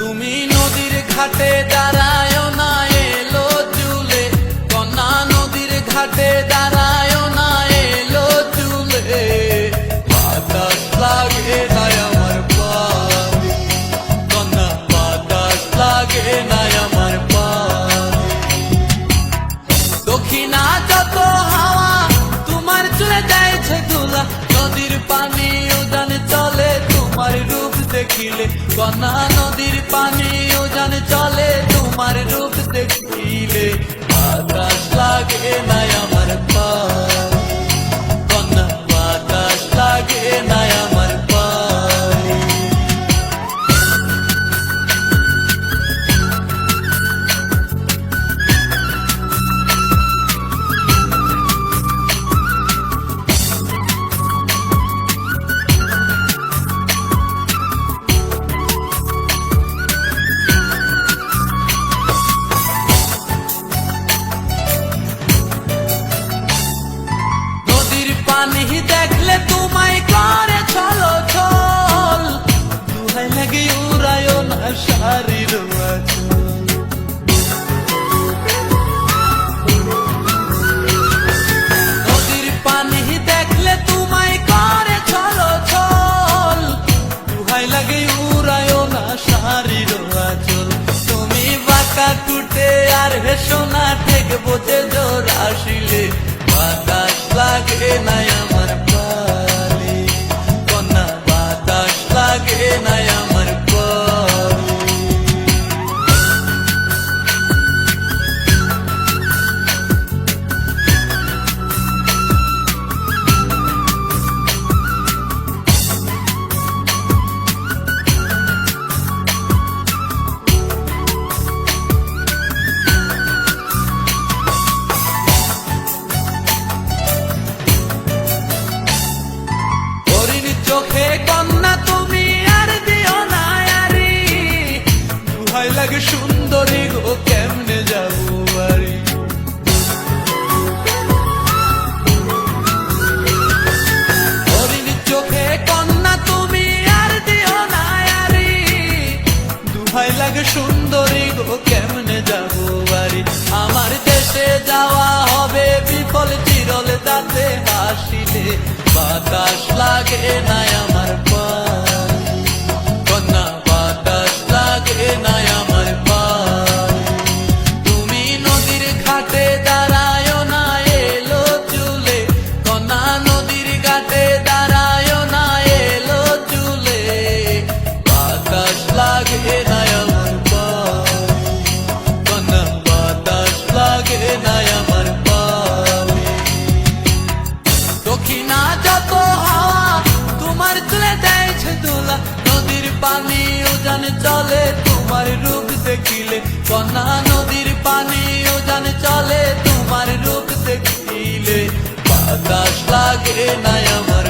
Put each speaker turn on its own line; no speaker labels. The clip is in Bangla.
তুমি নদীর ঘাটে দাঁড়ায় না এলো চুলে, কন্যা নদীর ঘাটে দাঁড়ায় না এলো চুলে। বাতাস লাগে না আমার পায়ে, কন্যা বাতাস লাগে না আমার পায়ে। দক্ষিণা যত হাওয়া তোমার চলে যাইছে ধুলা, নদীর পানি উজান চলে তোমার রূপ দেখিলে। কন্যা নদীর পানি উজান চলে তোমার রূপ দেখিলে। বাতাস লাগে না আমার পায়ে, কন্যা বাতাস লাগে না আমার পায়ে। পানি দেখলে তোমায় করে চলো চল, দুহাই লাগে উড়ায় না শাড়ির আঁচল। নদীর পানি দেখলে তোমায় করে চলো চল, দুহাই লাগে উড়ায় না শাড়ির আঁচল। তুমি বাঁকা টুটে আর ভেসো না ঠেক বোঝে জোর আসিলে। বাতাস লাগে না আমার পালে, কন্যা বাতাস লাগে না আমার পালে। চোখে কন্যা তুমি আর দিও না আরি, দুহাই লাগে সুন্দরী গো কেমনে যাবো বাড়ি। হরিণীর চোখে কন্যা তুমি আর দিও না আরি, দুহাই লাগে সুন্দরী গো কেমনে যাবো বাড়ি। আমার দেশে যাওয়া হবে বিফল চিরল দাঁতে হাসিলে। বাতাস লাগে না আমার পায়ে, কন্যা বাতাস লাগে না আমার পায়ে। তুমি নদীর ঘাটে দাঁড়ায় না এলো চুলে, কন্যা নদীর ঘাটে দাঁড়ায় না এলো চুলে। বাতাস লাগে না আমার পায়ে, কন্যা বাতাস লাগে না আমার পায়ে। দক্ষিণা যত হাওয়া তোমার চলে যাইছে দোলা, নদীর পানি উজান চলে তোমার রূপ দেখিলে। কন্যা নদীর পানি উজান চলে তোমার রূপ দেখিলে। বাতাস লাগে না আমার